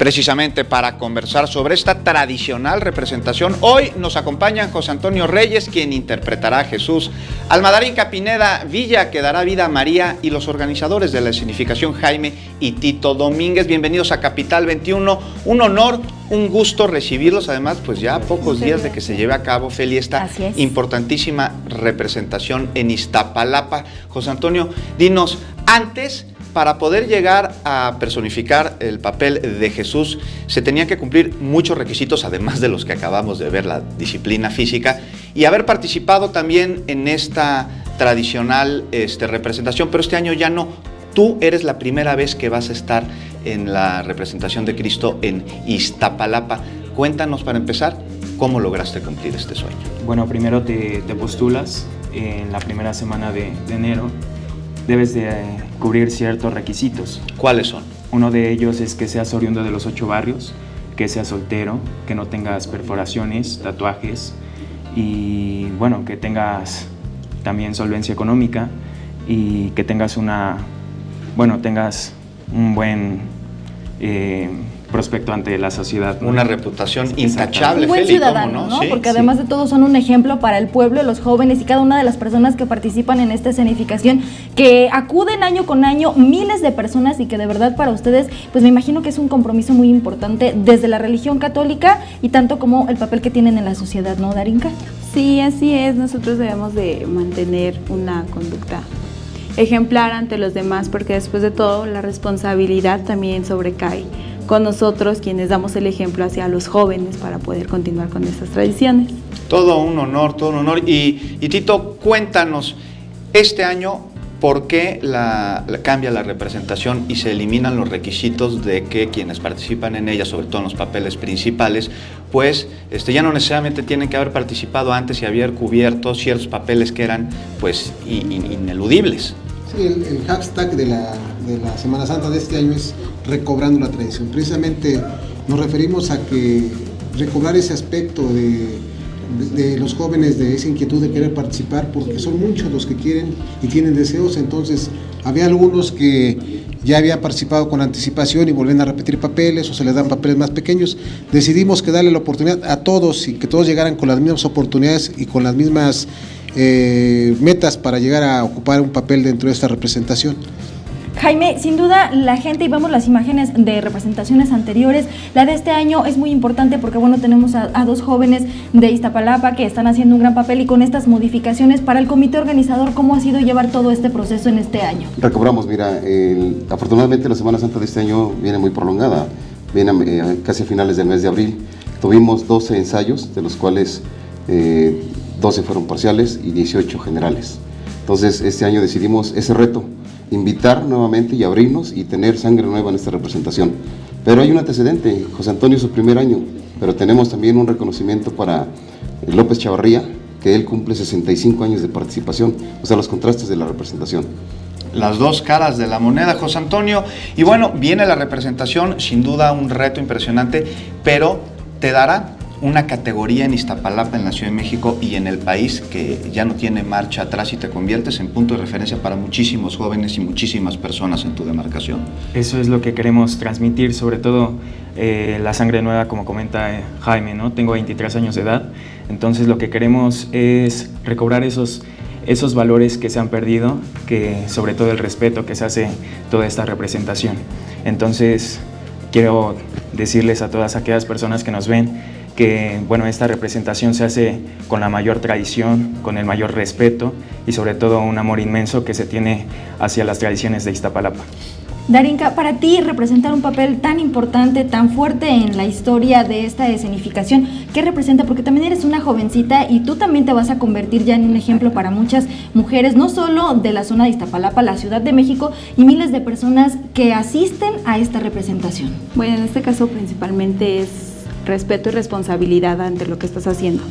Precisamente para conversar sobre esta tradicional representación, hoy nos acompañan José Antonio Reyes, quien interpretará a Jesús, Alma Darinka Pineda Villa, que dará vida a María, y los organizadores de la escenificación, Jaime y Tito Domínguez. Bienvenidos a Capital 21, un honor, un gusto recibirlos, además pues ya a pocos días de que se lleve a cabo, Feli, esta importantísima representación en Iztapalapa. José Antonio, dinos, antes, para poder llegar a personificar el papel de Jesús, se tenían que cumplir muchos requisitos, además de los que acabamos de ver, la disciplina física, y haber participado también en esta tradicional representación, pero este año ya no. Tú eres la primera vez que vas a estar en la representación de Cristo en Iztapalapa. Cuéntanos, para empezar, ¿cómo lograste cumplir este sueño? Bueno, primero te postulas en la primera semana de enero. Debes de cubrir ciertos requisitos. ¿Cuáles son? Uno de ellos es que seas oriundo de los 8 barrios, que seas soltero, que no tengas perforaciones, tatuajes y bueno, que tengas también solvencia económica y que tengas tengas un buen prospecto ante la sociedad, ¿no? Una reputación intachable, un buen Feli, ciudadano, ¿no? Sí, porque además de todo son un ejemplo para el pueblo, los jóvenes y cada una de las personas que participan en esta escenificación, que acuden año con año miles de personas y que de verdad para ustedes, pues me imagino que es un compromiso muy importante desde la religión católica y tanto como el papel que tienen en la sociedad, ¿no, Darinka? Sí, así es. Nosotros debemos de mantener una conducta ejemplar ante los demás, porque después de todo la responsabilidad también sobrecae con nosotros, quienes damos el ejemplo hacia los jóvenes para poder continuar con estas tradiciones. Todo un honor, todo un honor. Y Tito, cuéntanos, este año, ¿por qué cambia la representación y se eliminan los requisitos de que quienes participan en ella, sobre todo en los papeles principales, pues ya no necesariamente tienen que haber participado antes y haber cubierto ciertos papeles que eran pues ineludibles? Sí, el hashtag de la Semana Santa de este año es recobrando la tradición. Precisamente nos referimos a que recobrar ese aspecto de los jóvenes, de esa inquietud de querer participar, porque son muchos los que quieren y tienen deseos. Entonces había algunos que ya habían participado con anticipación y volvían a repetir papeles o se les dan papeles más pequeños. Decidimos que darle la oportunidad a todos y que todos llegaran con las mismas oportunidades y con las mismas metas para llegar a ocupar un papel dentro de esta representación. Jaime, sin duda la gente, y vemos las imágenes de representaciones anteriores, la de este año es muy importante porque bueno, tenemos a dos jóvenes de Iztapalapa que están haciendo un gran papel, y con estas modificaciones para el comité organizador, ¿cómo ha sido llevar todo este proceso en este año? Recobramos, mira, afortunadamente la Semana Santa de este año viene muy prolongada, viene casi a finales del mes de abril. Tuvimos 12 ensayos, de los cuales 12 fueron parciales y 18 generales. Entonces este año decidimos ese reto, invitar nuevamente y abrirnos y tener sangre nueva en esta representación. Pero hay un antecedente. José Antonio es su primer año, pero tenemos también un reconocimiento para López Chavarría, que él cumple 65 años de participación, o sea, los contrastes de la representación. Las dos caras de la moneda, José Antonio. Y bueno, viene la representación, sin duda un reto impresionante, pero te dará una categoría en Iztapalapa, en la Ciudad de México y en el país, que ya no tiene marcha atrás, y te conviertes en punto de referencia para muchísimos jóvenes y muchísimas personas en tu demarcación. Eso es lo que queremos transmitir, sobre todo la sangre nueva, como comenta Jaime, ¿no? Tengo 23 años de edad, entonces lo que queremos es recobrar esos valores que se han perdido, que sobre todo el respeto que se hace toda esta representación. Entonces quiero decirles a todas aquellas personas que nos ven que bueno, esta representación se hace con la mayor tradición, con el mayor respeto y sobre todo un amor inmenso que se tiene hacia las tradiciones de Iztapalapa. Darinka, para ti representar un papel tan importante, tan fuerte en la historia de esta escenificación, ¿qué representa? Porque también eres una jovencita y tú también te vas a convertir ya en un ejemplo para muchas mujeres, no solo de la zona de Iztapalapa, la Ciudad de México y miles de personas que asisten a esta representación. Bueno, en este caso principalmente es respeto y responsabilidad ante lo que estás haciendo,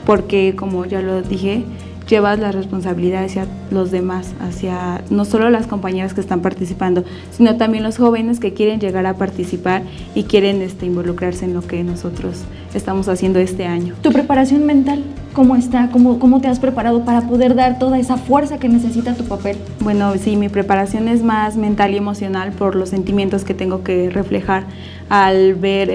porque como ya lo dije, llevas la responsabilidad hacia los demás, hacia no solo las compañeras que están participando, sino también los jóvenes que quieren llegar a participar y quieren involucrarse en lo que nosotros estamos haciendo este año. ¿Tu preparación mental cómo está? ¿Cómo te has preparado para poder dar toda esa fuerza que necesita tu papel? Bueno, sí, mi preparación es más mental y emocional por los sentimientos que tengo que reflejar al ver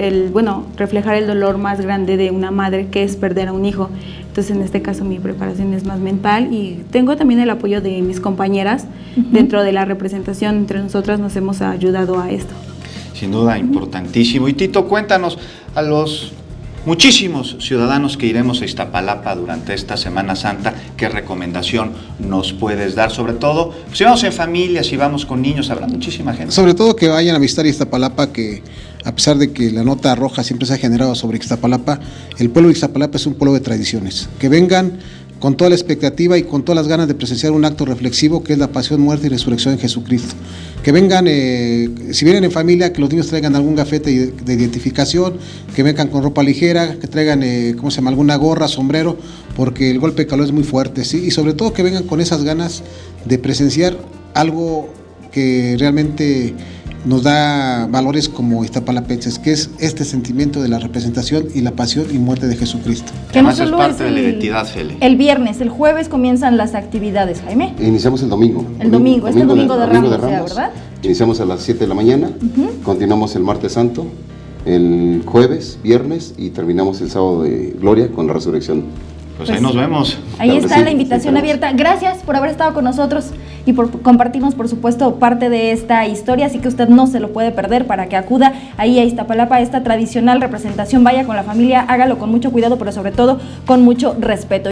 reflejar el dolor más grande de una madre, que es perder a un hijo. Entonces, en este caso, mi preparación es más mental y tengo también el apoyo de mis compañeras. Dentro de la representación, entre nosotras nos hemos ayudado a esto. Sin duda, importantísimo. Y Tito, cuéntanos a los muchísimos ciudadanos que iremos a Iztapalapa durante esta Semana Santa, ¿qué recomendación nos puedes dar? Sobre todo, si vamos en familia, si vamos con niños, habrá muchísima gente. Sobre todo que vayan a visitar Iztapalapa, que a pesar de que la nota roja siempre se ha generado sobre Iztapalapa, el pueblo de Iztapalapa es un pueblo de tradiciones. Que vengan con toda la expectativa y con todas las ganas de presenciar un acto reflexivo que es la pasión, muerte y resurrección de Jesucristo. Que vengan, si vienen en familia, que los niños traigan algún gafete de identificación, que vengan con ropa ligera, que traigan, alguna gorra, sombrero, porque el golpe de calor es muy fuerte, ¿sí? Y sobre todo que vengan con esas ganas de presenciar algo que realmente nos da valores como iztapalapenses, que es este sentimiento de la representación y la pasión y muerte de Jesucristo. Que además es parte de la identidad, Feli. El viernes, el jueves comienzan las actividades, Jaime. Iniciamos el domingo. El domingo de Ramos, ¿verdad? Iniciamos a las 7 de la mañana, continuamos el martes santo, el jueves, viernes y terminamos el sábado de gloria con la resurrección. Pues ahí nos vemos. Ahí claro está la invitación abierta. Gracias por haber estado con nosotros y por compartirnos, por supuesto, parte de esta historia, así que usted no se lo puede perder para que acuda ahí a Iztapalapa, esta tradicional representación, vaya con la familia, hágalo con mucho cuidado, pero sobre todo con mucho respeto.